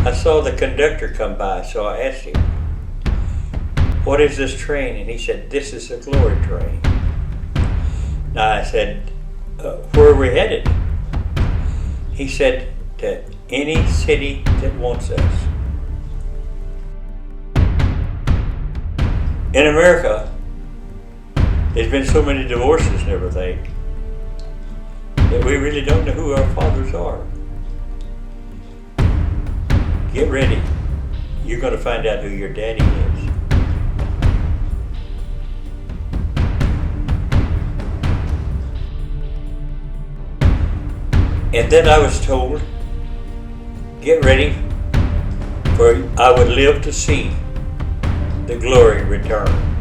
I saw the conductor come by, so I asked him, "What is this train?" And he said, "This is a glory train." Now I said, "Where are we headed?" He said, "To any city that wants us." In America, there's been so many divorces and everything that we really don't know who our fathers are. Get ready. You're going to find out who your daddy is. And then I was told, get ready, for I would live to see the glory return.